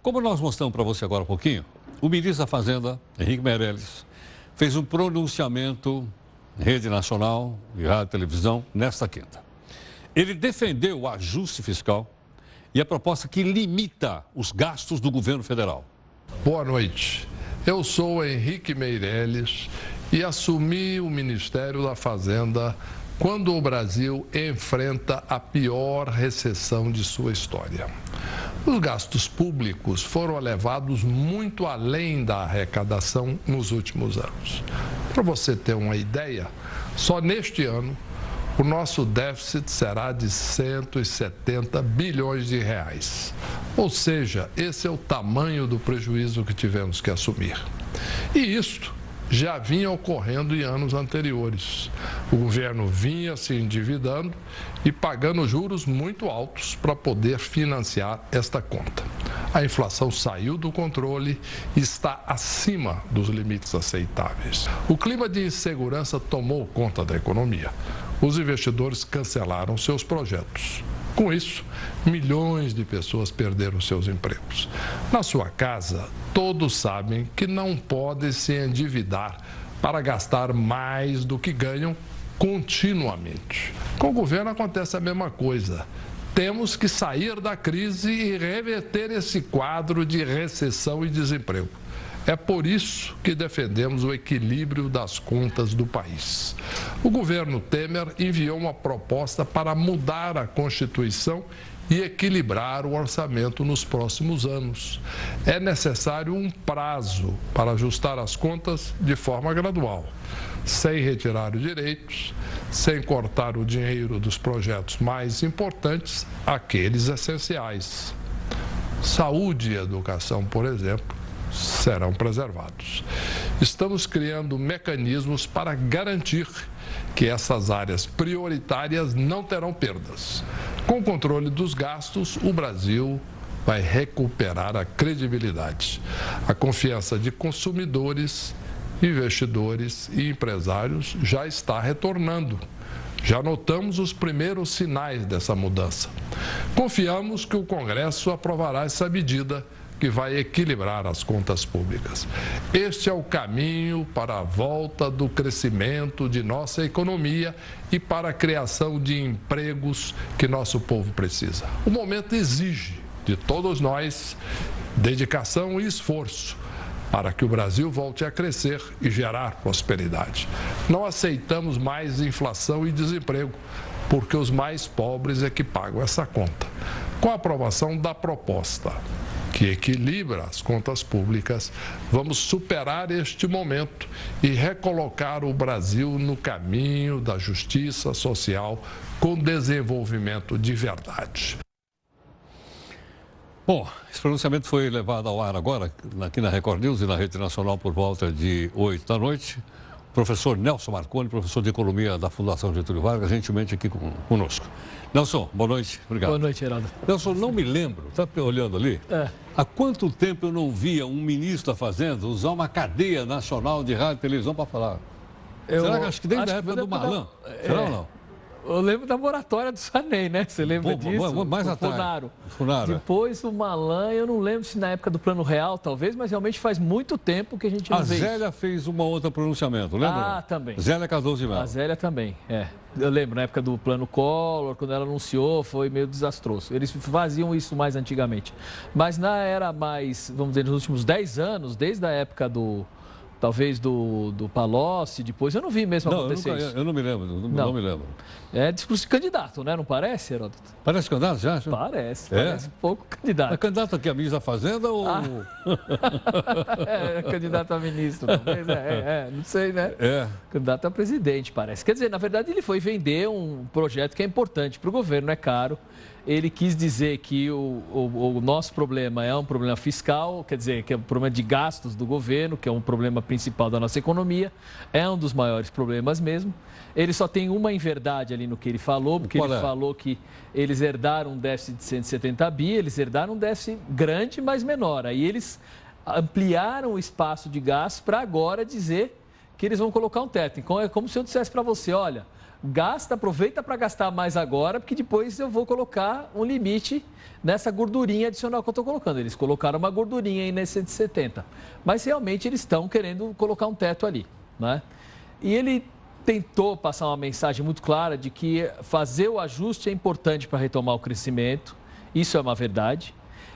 como nós mostramos para você agora há pouquinho, o ministro da Fazenda, Henrique Meirelles, fez um pronunciamento em rede nacional de rádio e televisão nesta quinta. Ele defendeu o ajuste fiscal e a proposta que limita os gastos do governo federal. Boa noite. Eu sou Henrique Meirelles e assumi o Ministério da Fazenda quando o Brasil enfrenta a pior recessão de sua história. Os gastos públicos foram elevados muito além da arrecadação nos últimos anos. Para você ter uma ideia, só neste ano o nosso déficit será de 170 bilhões de reais. Ou seja, esse é o tamanho do prejuízo que tivemos que assumir. E isto já vinha ocorrendo em anos anteriores. O governo vinha se endividando e pagando juros muito altos para poder financiar esta conta. A inflação saiu do controle e está acima dos limites aceitáveis. O clima de insegurança tomou conta da economia. Os investidores cancelaram seus projetos. Com isso, milhões de pessoas perderam seus empregos. Na sua casa, todos sabem que não podem se endividar para gastar mais do que ganham continuamente. Com o governo acontece a mesma coisa. Temos que sair da crise e reverter esse quadro de recessão e desemprego. É por isso que defendemos o equilíbrio das contas do país. O governo Temer enviou uma proposta para mudar a Constituição e equilibrar o orçamento nos próximos anos. É necessário um prazo para ajustar as contas de forma gradual, sem retirar os direitos, sem cortar o dinheiro dos projetos mais importantes, aqueles essenciais. Saúde e educação, por exemplo, serão preservados. Estamos criando mecanismos para garantir que essas áreas prioritárias não terão perdas. Com o controle dos gastos, o Brasil vai recuperar a credibilidade, a confiança de consumidores, investidores e empresários já está retornando. Já notamos os primeiros sinais dessa mudança. Confiamos que o Congresso aprovará essa medida que vai equilibrar as contas públicas. Este é o caminho para a volta do crescimento de nossa economia e para a criação de empregos que nosso povo precisa. O momento exige de todos nós dedicação e esforço para que o Brasil volte a crescer e gerar prosperidade. Não aceitamos mais inflação e desemprego, porque os mais pobres é que pagam essa conta. Com a aprovação da proposta que equilibra as contas públicas, vamos superar este momento e recolocar o Brasil no caminho da justiça social com desenvolvimento de verdade. Bom, esse pronunciamento foi levado ao ar agora, aqui na Record News e na Rede Nacional por volta de 8 da noite. Professor Nelson Marconi, professor de Economia da Fundação Getúlio Vargas, gentilmente aqui conosco. Nelson, boa noite. Obrigado. Boa noite, Geraldo. Nelson, não me lembro, está olhando ali? Há quanto tempo eu não via um ministro da Fazenda usar uma cadeia nacional de rádio e televisão para falar? Será que acho que desde a época do Malan? Será ou não? Eu lembro da moratória do Sarney, né? Você lembra disso? Mais atrás. Funaro. Depois o Malan, eu não lembro se na época do Plano Real, talvez, mas realmente faz muito tempo que a gente não vê isso. A Zélia fez um outro pronunciamento, lembra? Ah, também. Zélia Cardoso de Mello. A Zélia também, Eu lembro, na época do Plano Collor, quando ela anunciou, foi meio desastroso. Eles faziam isso mais antigamente. Mas na era mais, vamos dizer, nos últimos 10 anos, desde a época talvez do Palocci, depois eu não vi mesmo acontecer isso. Eu não me lembro, não me lembro. É discurso de candidato, né? Não parece, Heródoto? Parece candidato já? Parece um pouco candidato. É candidato aqui a ministro da Fazenda ou... Candidato a ministro, talvez, não sei, né? Candidato a presidente, parece. Quer dizer, na verdade, ele foi vender um projeto que é importante para o governo, é caro. Ele quis dizer que o nosso problema é um problema fiscal, quer dizer, que é um problema de gastos do governo, que é um problema principal da nossa economia, é um dos maiores problemas mesmo. Ele só tem uma inverdade ali no que ele falou, porque ele falou que eles herdaram um déficit de 170 bi, eles herdaram um déficit grande, mas menor. Aí eles ampliaram o espaço de gasto para agora dizer que eles vão colocar um teto. Então, é como se eu dissesse para você, olha, aproveita para gastar mais agora, porque depois eu vou colocar um limite nessa gordurinha adicional que eu estou colocando. Eles colocaram uma gordurinha aí nesse 170, mas realmente eles estão querendo colocar um teto ali, né? E ele tentou passar uma mensagem muito clara de que fazer o ajuste é importante para retomar o crescimento, isso é uma verdade.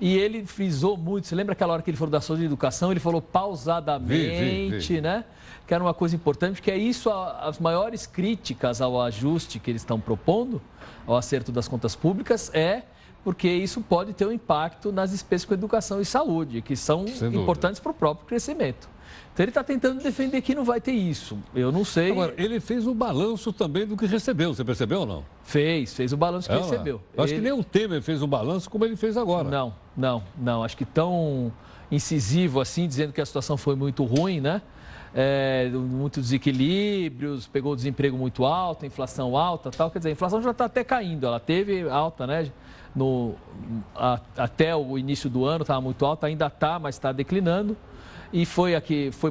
E ele frisou muito, você lembra aquela hora que ele falou da saúde e educação? Ele falou pausadamente, né? Que era uma coisa importante, porque é isso, as maiores críticas ao ajuste que eles estão propondo, ao acerto das contas públicas, porque isso pode ter um impacto nas despesas com educação e saúde, que são importantes para o próprio crescimento. Então ele está tentando defender que não vai ter isso. Eu não sei. Agora, ele fez o balanço também do que recebeu, você percebeu ou não? Fez o balanço que recebeu. Eu acho que nem o Temer fez um balanço como ele fez agora. Não. Acho que tão incisivo assim, dizendo que a situação foi muito ruim, né? Muitos desequilíbrios, pegou o desemprego muito alto, inflação alta, tal. Quer dizer, a inflação já está até caindo, ela teve alta, né? Até o início do ano estava muito alta, ainda está, mas está declinando. E foi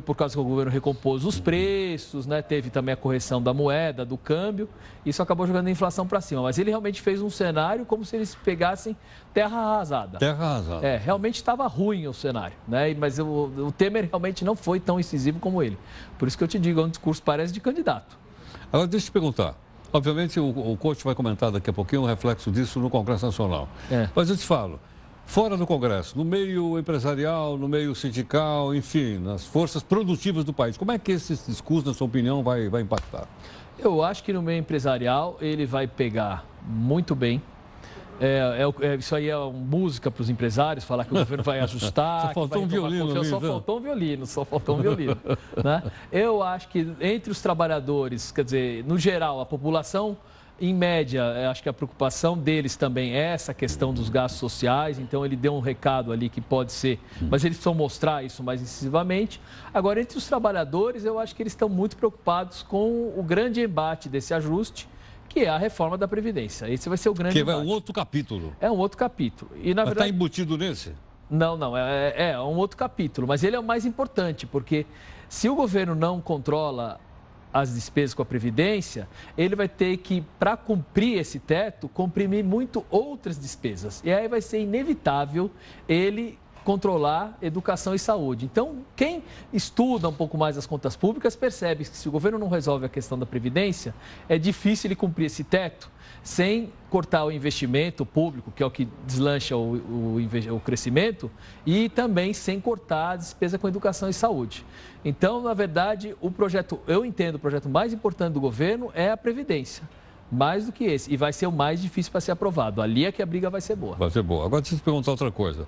por causa que o governo recompôs os preços, né? Teve também a correção da moeda, do câmbio. Isso acabou jogando a inflação para cima. Mas ele realmente fez um cenário como se eles pegassem terra arrasada. Terra arrasada. Realmente estava ruim o cenário, né? Mas o Temer realmente não foi tão incisivo como ele. Por isso que eu te digo, é um discurso parece de candidato. Agora, deixa eu te perguntar. Obviamente, o coach vai comentar daqui a pouquinho o reflexo disso no Congresso Nacional. Mas eu te falo, fora do Congresso, no meio empresarial, no meio sindical, enfim, nas forças produtivas do país, como é que esse discurso, na sua opinião, vai impactar? Eu acho que no meio empresarial ele vai pegar muito bem. Isso aí é uma música para os empresários, falar que o governo vai ajustar. Só faltou um violino. Só faltou um violino. Né? Eu acho que entre os trabalhadores, quer dizer, no geral, a população, em média, acho que a preocupação deles também é essa questão dos gastos sociais, então ele deu um recado ali que pode ser, mas eles precisam mostrar isso mais incisivamente. Agora, entre os trabalhadores, eu acho que eles estão muito preocupados com o grande embate desse ajuste, que é a reforma da Previdência. Esse vai ser o grande embate. Que é um outro capítulo. É um outro capítulo. E, na verdade, está embutido nesse? Não, é um outro capítulo, mas ele é o mais importante, porque se o governo não controla as despesas com a Previdência, ele vai ter que, para cumprir esse teto, comprimir muito outras despesas. E aí vai ser inevitável ele controlar educação e saúde. Então, quem estuda um pouco mais as contas públicas percebe que se o governo não resolve a questão da Previdência, é difícil ele cumprir esse teto sem cortar o investimento público, que é o que deslancha o crescimento, e também sem cortar a despesa com educação e saúde. Então, na verdade, eu entendo o projeto mais importante do governo é a Previdência. Mais do que esse. E vai ser o mais difícil para ser aprovado. Ali é que a briga vai ser boa. Vai ser boa. Agora, deixa eu te perguntar outra coisa.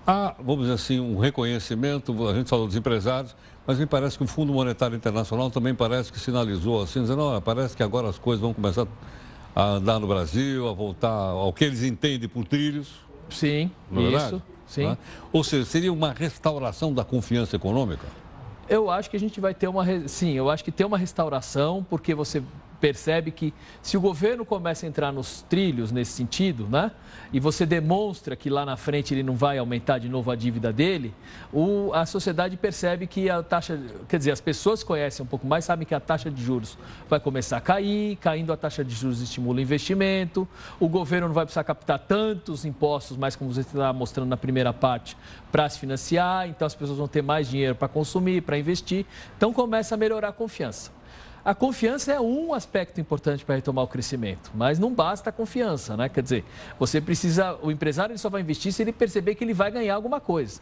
Há, vamos dizer assim, um reconhecimento, a gente falou dos empresários, mas me parece que o Fundo Monetário Internacional também parece que sinalizou assim, dizendo, não, parece que agora as coisas vão começar a andar no Brasil, a voltar ao que eles entendem por trilhos. Sim, isso. Sim. Né? Ou seja, seria uma restauração da confiança econômica? Eu acho que a gente vai ter Sim, eu acho que tem uma restauração, porque você percebe que se o governo começa a entrar nos trilhos nesse sentido, né? E você demonstra que lá na frente ele não vai aumentar de novo a dívida dele, a sociedade percebe que a taxa, quer dizer, as pessoas conhecem um pouco mais, sabem que a taxa de juros vai começar a cair, caindo a taxa de juros estimula o investimento, o governo não vai precisar captar tantos impostos, mais como você está mostrando na primeira parte, para se financiar, então as pessoas vão ter mais dinheiro para consumir, para investir, então começa a melhorar a confiança. A confiança é um aspecto importante para retomar o crescimento, mas não basta a confiança, né? Quer dizer, o empresário ele só vai investir se ele perceber que ele vai ganhar alguma coisa.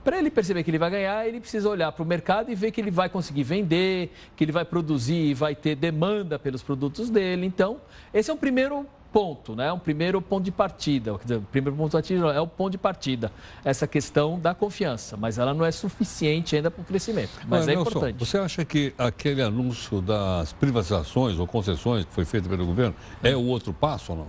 Para ele perceber que ele vai ganhar, ele precisa olhar para o mercado e ver que ele vai conseguir vender, que ele vai produzir e vai ter demanda pelos produtos dele. Então, esse é o primeiro ponto, né? Um primeiro ponto de partida. Quer dizer, o primeiro ponto de partida é o ponto de partida, essa questão da confiança, mas ela não é suficiente ainda para o crescimento, mas Nelson, importante. Você acha que aquele anúncio das privatizações ou concessões que foi feito pelo governo é o outro passo ou não?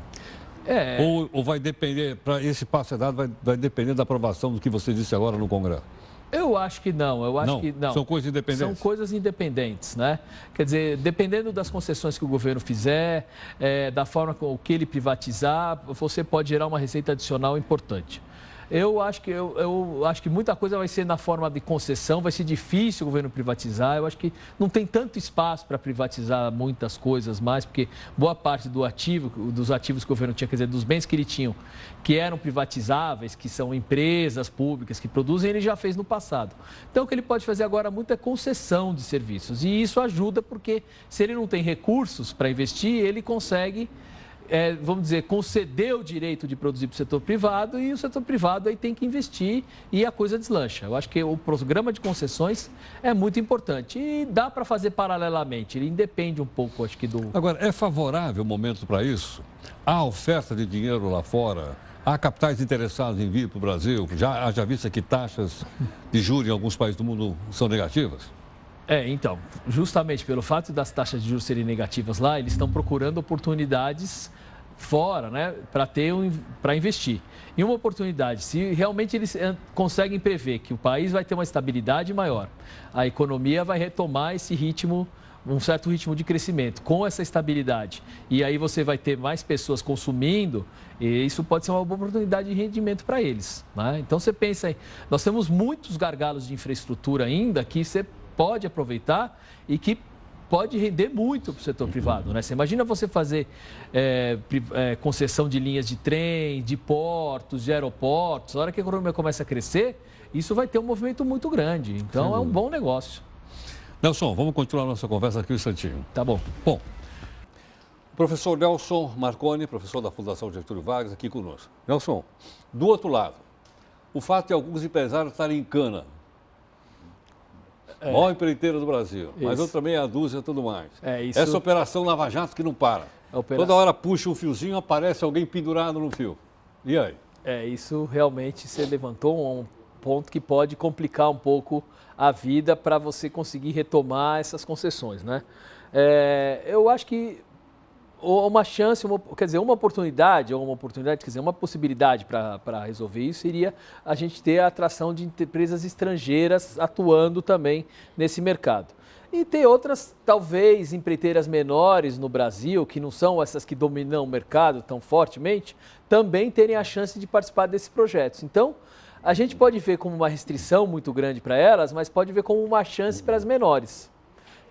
Ou vai depender, para esse passo ser dado, vai depender da aprovação do que você disse agora no Congresso? Eu acho que não, que não. São coisas independentes? São coisas independentes, né? Quer dizer, dependendo das concessões que o governo fizer, da forma com que ele privatizar, você pode gerar uma receita adicional importante. Eu acho que muita coisa vai ser na forma de concessão, vai ser difícil o governo privatizar. Eu acho que não tem tanto espaço para privatizar muitas coisas mais, porque boa parte dos ativos que o governo tinha, quer dizer, dos bens que ele tinha, que eram privatizáveis, que são empresas públicas que produzem, ele já fez no passado. Então, o que ele pode fazer agora muito é concessão de serviços. E isso ajuda porque, se ele não tem recursos para investir, ele consegue, vamos dizer, conceder o direito de produzir para o setor privado e o setor privado aí tem que investir e a coisa deslancha. Eu acho que o programa de concessões é muito importante e dá para fazer paralelamente, ele independe um pouco, acho que do... Agora, é favorável o momento para isso? Há oferta de dinheiro lá fora? Há capitais interessados em vir para o Brasil? Já visto que taxas de juros em alguns países do mundo são negativas? Então, justamente pelo fato das taxas de juros serem negativas lá, eles estão procurando oportunidades fora, né, para investir. E uma oportunidade, se realmente eles conseguem prever que o país vai ter uma estabilidade maior, a economia vai retomar esse ritmo, um certo ritmo de crescimento com essa estabilidade. E aí você vai ter mais pessoas consumindo, e isso pode ser uma boa oportunidade de rendimento para eles, né? Então você pensa aí, nós temos muitos gargalos de infraestrutura ainda que você pode aproveitar e que pode render muito para o setor privado, né? Você imagina você fazer concessão de linhas de trem, de portos, de aeroportos, a hora que a economia começa a crescer, isso vai ter um movimento muito grande. Então, é um bom negócio. Nelson, vamos continuar nossa conversa aqui um instantinho. Tá bom. Bom, o professor Nelson Marconi, professor da Fundação Getúlio Vargas, aqui conosco. Nelson, do outro lado, o fato de alguns empresários estarem em cana, maior empreiteira do Brasil, mas outra meia dúzia e tudo mais. Isso... Essa operação Lava Jato que não para. Toda hora puxa um fiozinho, aparece alguém pendurado no fio. E aí? Isso realmente você levantou um ponto que pode complicar um pouco a vida para você conseguir retomar essas concessões, né? Eu acho que uma chance, uma oportunidade, uma possibilidade para resolver isso seria a gente ter a atração de empresas estrangeiras atuando também nesse mercado. E ter outras, talvez, empreiteiras menores no Brasil, que não são essas que dominam o mercado tão fortemente, também terem a chance de participar desses projetos. Então, a gente pode ver como uma restrição muito grande para elas, mas pode ver como uma chance para as menores.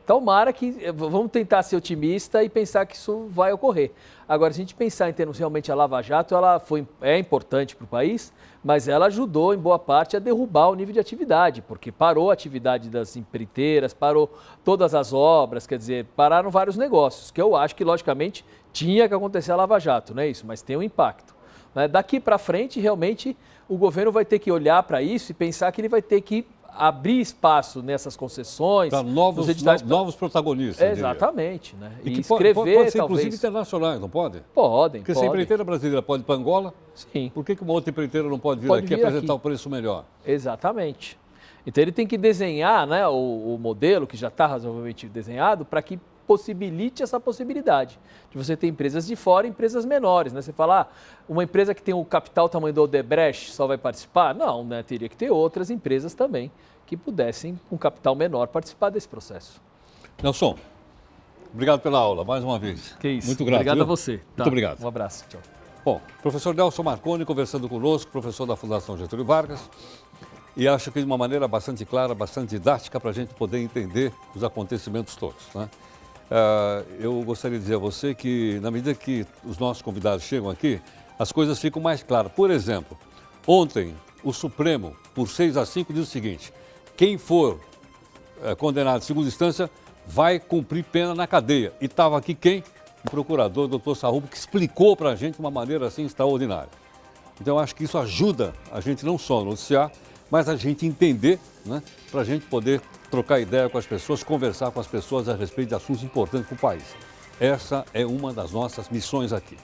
Tomara que, vamos tentar ser otimista e pensar que isso vai ocorrer. Agora, se a gente pensar em termos realmente a Lava Jato, ela é importante para o país, mas ela ajudou em boa parte a derrubar o nível de atividade, porque parou a atividade das empreiteiras, parou todas as obras, quer dizer, pararam vários negócios, que eu acho que, logicamente, tinha que acontecer a Lava Jato, não é isso? Mas tem um impacto. Daqui para frente, realmente, o governo vai ter que olhar para isso e pensar que ele vai ter que abrir espaço nessas concessões. Para novos protagonistas. Exatamente. Né? E escrever, pode ser, inclusive, internacionais, não pode? Podem. Porque se a empreiteira brasileira pode ir para Angola, sim. Por que uma outra empreiteira não pode vir aqui apresentar o preço melhor? Exatamente. Então, ele tem que desenhar, né, o modelo, que já está razoavelmente desenhado, para que possibilite essa possibilidade de você ter empresas de fora e empresas menores, né? Você fala, uma empresa que tem o capital tamanho do Odebrecht só vai participar? Não, né? Teria que ter outras empresas também que pudessem, com capital menor, participar desse processo. Nelson, obrigado pela aula, mais uma vez. Que isso. Muito grato. Obrigado a você. Muito obrigado. Um abraço. Tchau. Bom, professor Nelson Marconi conversando conosco, professor da Fundação Getúlio Vargas, e acho que de uma maneira bastante clara, bastante didática para a gente poder entender os acontecimentos todos, né? Eu gostaria de dizer a você que, na medida que os nossos convidados chegam aqui, as coisas ficam mais claras. Por exemplo, ontem o Supremo, por 6-5, diz o seguinte: quem for condenado em segunda instância vai cumprir pena na cadeia. E estava aqui quem? O procurador, o doutor Sarrubo, que explicou para a gente de uma maneira assim extraordinária. Então, eu acho que isso ajuda a gente não só a noticiar, mas a gente entender, né, para a gente poder trocar ideia com as pessoas, conversar com as pessoas a respeito de assuntos importantes para o país. Essa é uma das nossas missões aqui.